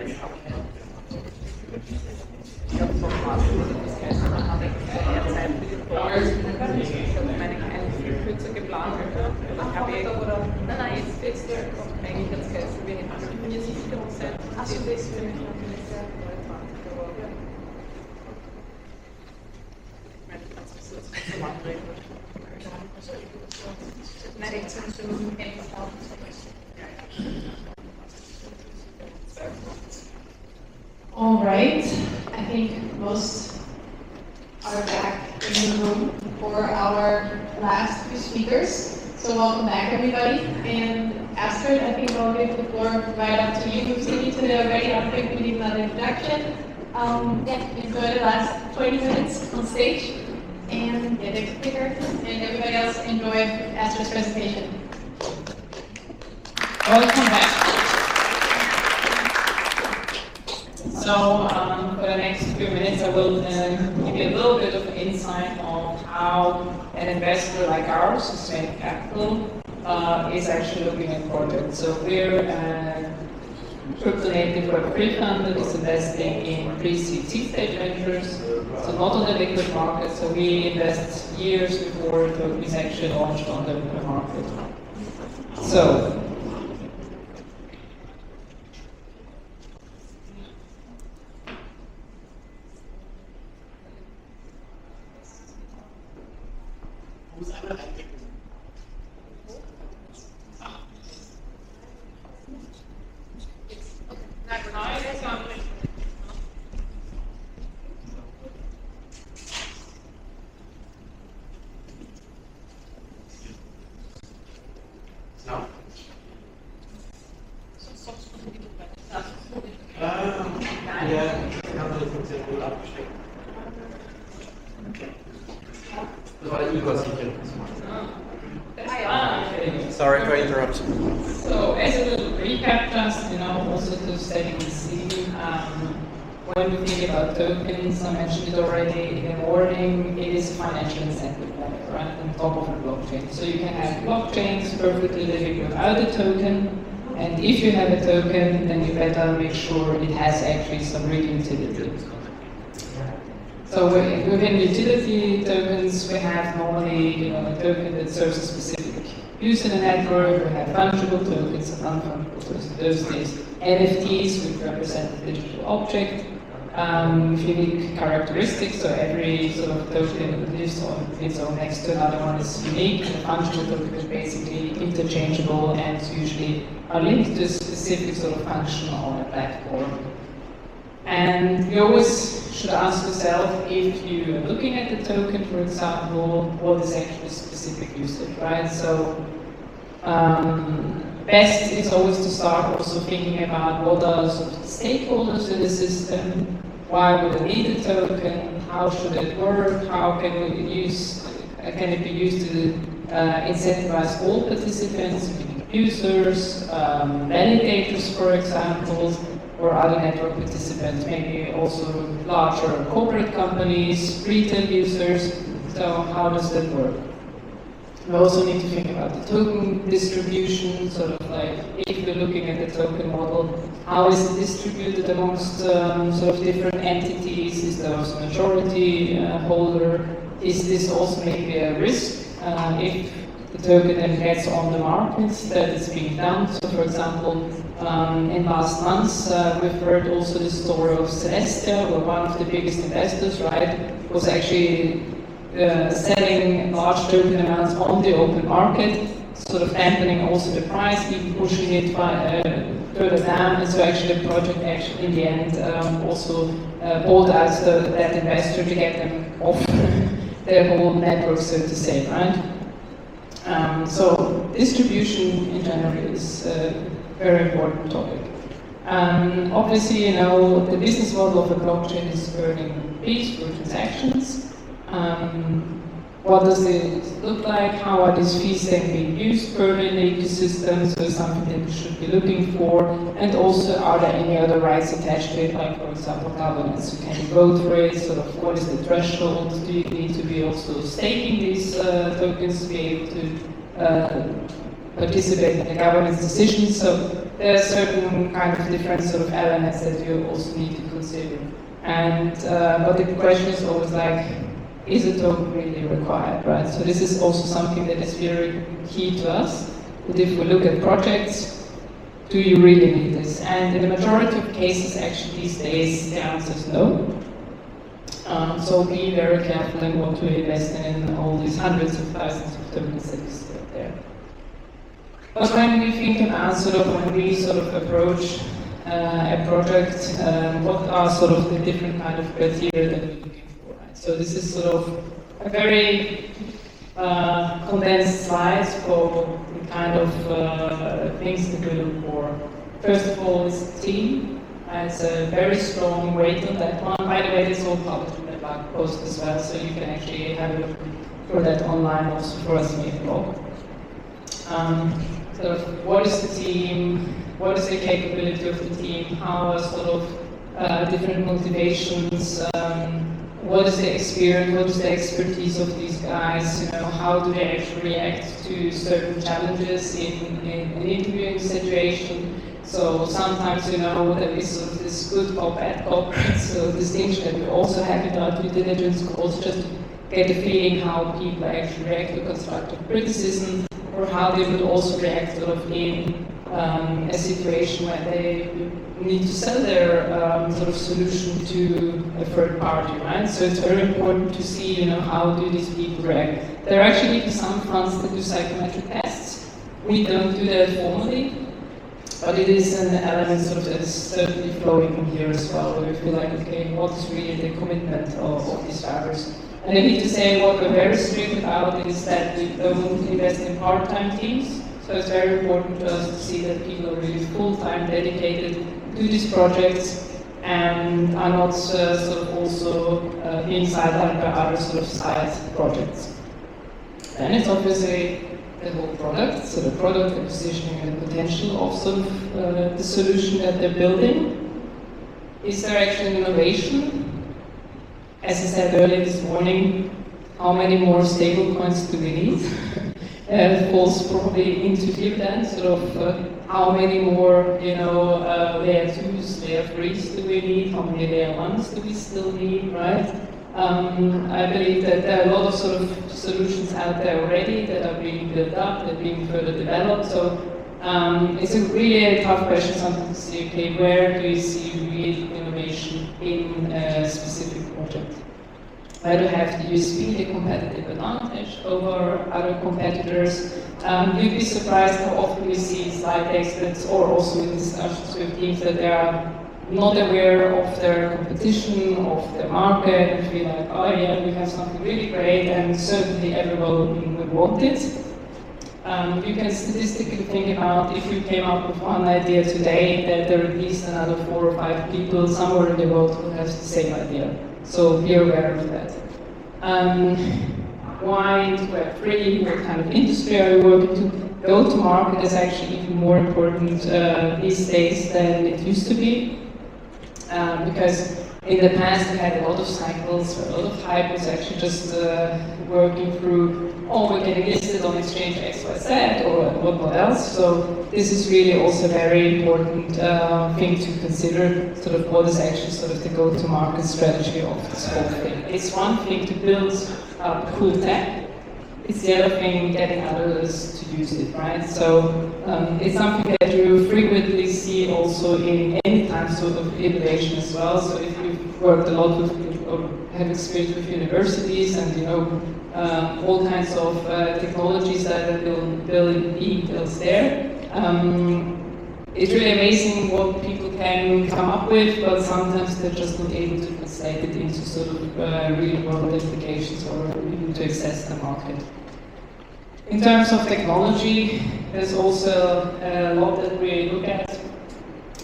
Ich habe so fast derzeit für die Vorlesung, ich habe meine kleine viel kürzer geplant. Ich habe nein, jetzt eigentlich ganz geil, wir hätten 74%. Achso, das ist für mich noch nicht sehr 29 geworden. Ich meine, du kannst das jetzt nicht machen. Nein, ich kann es nicht mehr auch. All right, I think most are back in the room for our last few speakers. So welcome back, everybody. And Astrid, I think I'll give the floor right up to you. We've seen you today already. I think we need another introduction. Enjoy the last 20 minutes on stage. And the next speaker, and everybody else enjoy Astrid's presentation. Welcome back. So for the next few minutes, I will give you a little bit of insight on how an investor like ours, SMAPE Capital, is actually looking at projects. So we're a crypto-native Web3 fund that is investing in pre-seed stage ventures, so not on the liquid market. So we invest years before the token is actually launched on the market. So. Sorry for interrupting. So as a little recap, just also to setting the scene, when we think about tokens, I mentioned it already in the morning, it is a financial incentive layer, right, on top of a blockchain. So you can have blockchains perfectly living without a token, and if you have a token, then you better make sure it has actually some real utility. So within utility tokens, we have normally a token that serves a specific use in a network. We have fungible tokens and non-fungible tokens. Those days, NFTs, which represent a digital object, with unique characteristics. So every sort of token that lives on its own next to another one is unique. The fungible token is basically interchangeable and usually are linked to a specific sort of function on a platform. And you always should ask yourself, if you are looking at the token, for example, what is actually specific usage, right? So best is always to start also thinking about what are sort of the stakeholders in the system, why would I need a token, how should it work, how can it be used to incentivize all participants, users, validators, for example, or other network participants, maybe also larger corporate companies, retail users. So how does that work? We also need to think about the token distribution, sort of like if we're looking at the token model, how is it distributed amongst sort of different entities? Is there also a majority holder? Is this also maybe a risk if the token then gets on the market that is being done? So for example, in last months, we've heard also the story of Celestia, where one of the biggest investors, right, was actually selling large token amounts on the open market, sort of dampening also the price, even pushing it further down. And so actually the project in the end also bought out that investor to get them off their whole network, so to say, right? So distribution in general is very important topic. Obviously, the business model of a blockchain is earning fees for transactions. What does it look like? How are these fees then being used further in the ecosystem? So something that we should be looking for. And also, are there any other rights attached to it, like for example, governance? So can you vote for it? Sort of, what is the threshold? Do you need to be also staking these tokens to be able to participate in the governance decisions. So there are certain kind of different sort of elements that you also need to consider. And but the question is always like, is a token really required, right? So this is also something that is very key to us. That if we look at projects, do you really need this? And in the majority of cases, actually these days, the answer is no. So be very careful in what we invest in all these hundreds of thousands of tokens that is there. But when we think about when we approach a project, what are the different kind of criteria that we're looking for, right? So this is a very condensed slide for the kind of things that we look for. First of all, is the team. It's a very strong weight on that one. By the way, it's all published in the blog post as well, so you can actually have a look for that online also for us in the blog. What is the team? What is the capability of the team? How are different motivations? What is the experience? What is the expertise of these guys? You know, how do they actually react to certain challenges in an interviewing situation? So sometimes, you know, there is this good cop, bad cop, so distinction that we also have in our due diligence calls, just to get a feeling how people actually react to constructive criticism, or how they would also react in a situation where they need to sell their solution to a third party, right? So it's very important to see, you know, how do these people react. There are actually some funds that do psychometric tests. We don't do that formally. But it is an element that is certainly flowing in here as well, where we feel like, okay, what is really the commitment of these founders? And I need to say what we're very strict about is that we don't invest in part-time teams. So it's very important to us to see that people are really full-time dedicated to these projects and are not also being sidelined by other side projects. And it's obviously the whole product, so the product, the positioning, and the potential of the solution that they're building. Is there actually innovation? As I said earlier this morning, how many more stable coins do we need? Falls probably into here then, how many more, you know, layer 2s, layer 3s do we need? How many layer 1s do we still need, right? I believe that there are a lot of solutions out there already that are being built up, that are being further developed. So it's really a tough question sometimes to say, okay, where do you see real innovation in a specific project? Where do you have the USP, the competitive advantage over other competitors? You'd be surprised how often we see slide experts or also in discussions with teams that they are not aware of their competition, of their market, and feel like, oh yeah, we have something really great, and certainly everyone would want it. You can statistically think about if you came up with one idea today, that there are at least another 4 or 5 people somewhere in the world who have the same idea. So be aware of that. Why into Web3? What kind of industry are you working to? Go to market is actually even more important these days than it used to be. Because in the past we had a lot of cycles where a lot of hype was actually just working through, oh, we're getting listed on exchange XYZ or what else. So this is really also a very important thing to consider, what is actually the go-to-market strategy of this whole thing. It's one thing to build cool tech, it's the other thing getting others to use it, right? So it's something that you frequently see also in any time of innovation as well. So if you've worked a lot with or have experience with universities and you know all kinds of technologies that are being built there, it's really amazing what people can come up with, but sometimes they're just not able to translate it into real-world applications or even to access the market. In terms of technology, there's also a lot that we look at.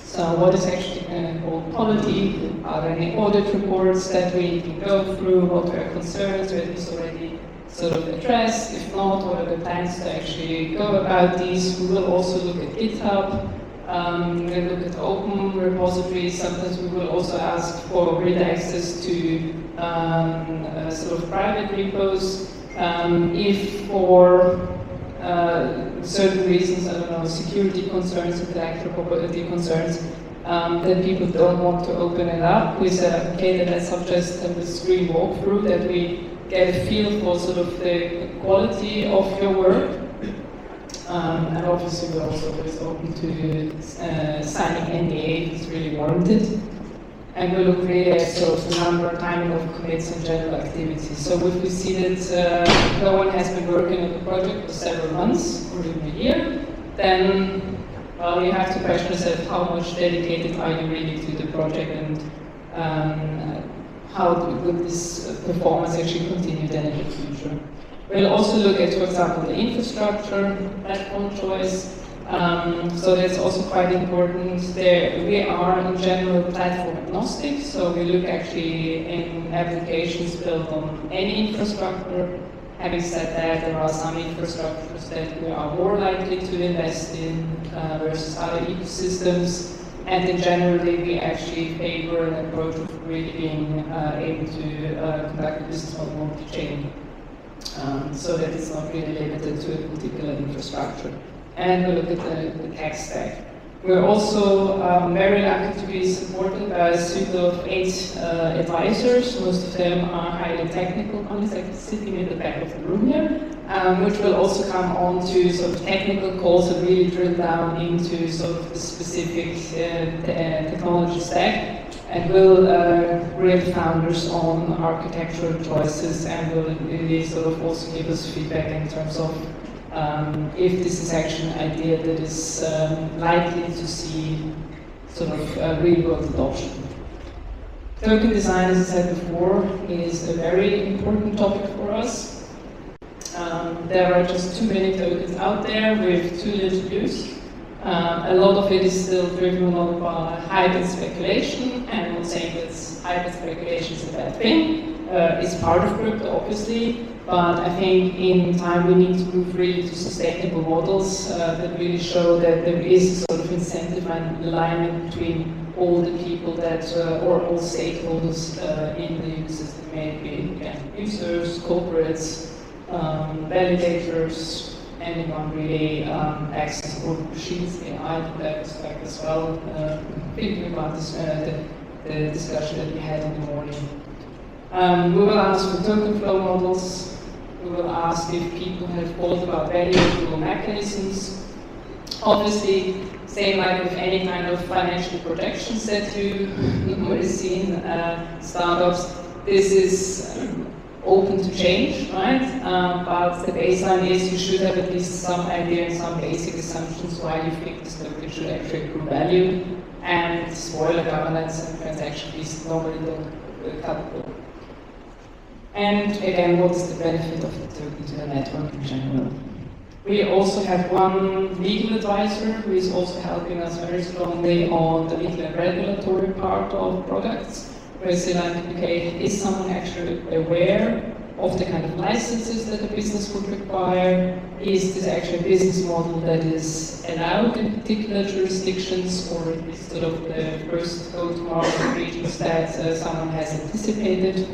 So what is actually called quality? Are there any audit reports that we can go through? What are concerns? Are these already addressed? If not, what are the plans to actually go about these? We will also look at GitHub. We'll look at open repositories. Sometimes we will also ask for read access to private repos. If for certain reasons, I don't know, security concerns, intellectual property concerns, that people don't want to open it up. We said, okay, let's suggest a screen walkthrough that we get a feel for sort of the quality of your work. And obviously we're also always open to signing NDA if it's really warranted. And we look really at sort of the number, timing of commits and general activities. So if we see that no one has been working on the project for several months or even a year, then well, you have to question yourself how much dedicated are you really to the project, and how would this performance actually continue then in the future. We'll also look at, for example, the infrastructure, platform choice. So that's also quite important. We are in general platform agnostic, so we look actually in applications built on any infrastructure. Having said that, there are some infrastructures that we are more likely to invest in versus other ecosystems. And in generally, we actually favor an approach of really being able to conduct a business model multi-chain, so that it's not really limited to a particular infrastructure. And we look at the tech stack. We're also very lucky to be supported by a suite of 8 advisors. Most of them are highly technical, like sitting in the back of the room here, which will also come on to sort of technical calls and really drill down into sort of the specific technology stack, and will grill founders on architectural choices, and will really sort of also give us feedback in terms of if this is actually an idea that is likely to see sort of real world adoption. Token design, as I said before, is a very important topic for us. There are just too many tokens out there with too little use. A lot of it is still driven by hype and speculation, and I'm not saying that hype and speculation is a bad thing. It's part of crypto, obviously, but I think in time we need to move really to sustainable models that really show that there is a sort of incentive and alignment between all the people that, or all stakeholders in the ecosystem, maybe users, corporates, validators, anyone really access or machines, AI to that aspect as well, thinking about this, the discussion that we had in the morning. We will ask for token flow models. We will ask if people have thought about valuable mechanisms. Obviously, same like with any kind of financial projections that you already see in startups, this is open to change, right? But the baseline is you should have at least some idea and some basic assumptions why you think this token should actually accrue value, and spoiler governance and transaction fees normally don't couple. And again, what is the benefit of the token to the network in general? We also have one legal advisor who is also helping us very strongly on the legal and regulatory part of products. Where say like, okay, is someone actually aware of the kind of licenses that a business would require? Is this actually a business model that is allowed in particular jurisdictions, or is sort of the first go-to-market regions that someone has anticipated?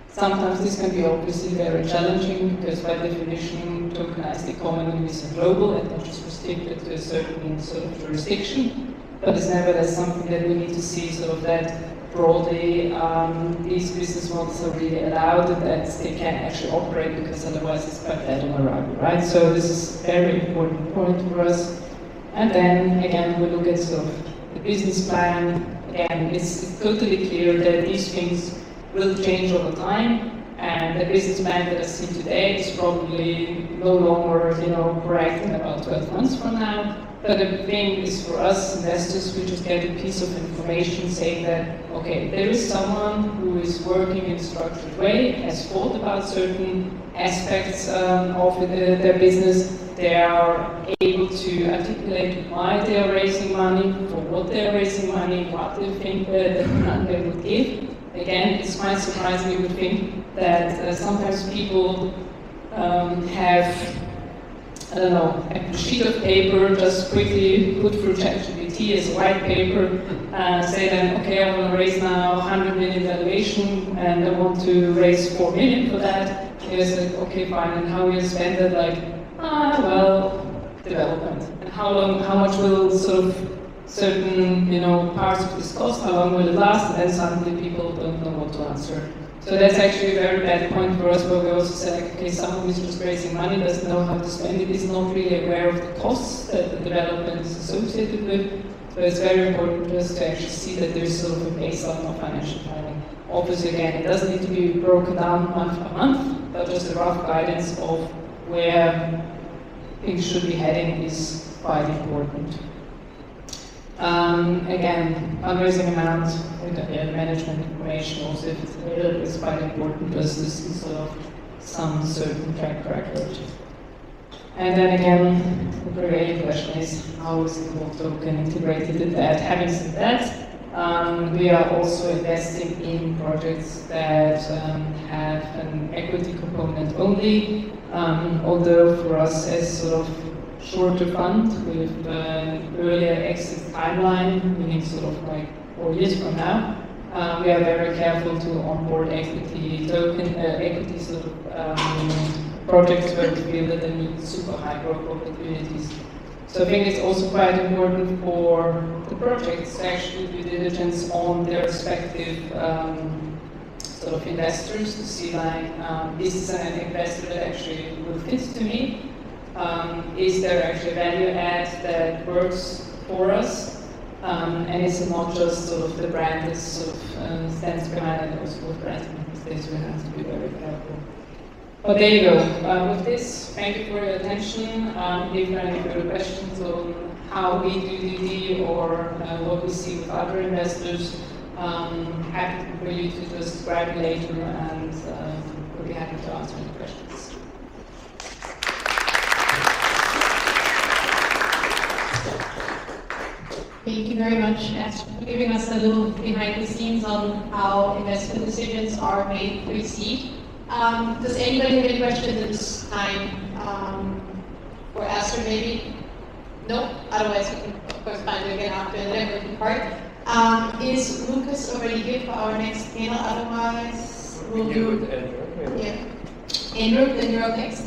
Sometimes this can be obviously very challenging because by definition tokenized economy is global and not just restricted to a certain sort of jurisdiction, but it's nevertheless something that we need to see sort of that broadly these business models are really allowed and that they can actually operate, because otherwise it's quite dead on arrival, right? So this is a very important point for us. And then again we look at sort of the business plan. Again, it's totally clear that these things will change over time, and the business plan that I see today is probably no longer, correct in about 12 months from now. But the thing is, for us investors, we just get a piece of information saying that, okay, there is someone who is working in a structured way, has thought about certain aspects of their business. They are able to articulate why they are raising money, for what they are raising money, what they think that they would give. Again, it's quite surprising. You would think that sometimes people have, I don't know, a sheet of paper just quickly put through ChatGPT as a white paper, say then, okay, I want to raise now 100 million valuation and I want to raise 4 million for that. And it's like, okay, fine, and how will you spend it? Like, Well, development. And how much will sort of certain, parts of this cost, how long will it last, and then suddenly people don't know what to answer. So that's actually a very bad point for us, where we also said, like, okay, someone who's just raising money doesn't know how to spend it, is not really aware of the costs that the development is associated with. So it's very important for us to actually see that there's sort of a baseline of financial planning. Obviously, again, it doesn't need to be broken down month by month, but just a rough guidance of where things should be heading is quite important. Again, fundraising amount, management information also, if it's available, is quite important because this is sort of some certain track record. And then again, the prevailing question is, how is the whole token integrated in that? Having said that, we are also investing in projects that have an equity component only, although for us as sort of shorter fund with earlier exit timeline, meaning sort of like 4 years from now, we are very careful to onboard equity sort of projects where we feel that they need super high growth opportunities. So I think it's also quite important for the projects to actually do diligence on their respective sort of investors to see like, this is an investor that actually will fit to me. Is there actually value add that works for us? And it's not just sort of the brand that sort of stands behind it, also with brand these days we have to be very careful. But there you go. With this, thank you for your attention. If there are any further questions on how we do DD or what we see with other investors, happy for you to just grab me later, and we'll be happy to answer any questions. Thank you very much, Astrid, for giving us a little behind the scenes on how investment decisions are made pre-seed. Does anybody have any questions at this time for Astrid, maybe? No? Otherwise, we can, of course, find it again after the networking part. Is Lucas already here for our next panel? Otherwise, we'll do... Yeah. Andrew, then you're up next.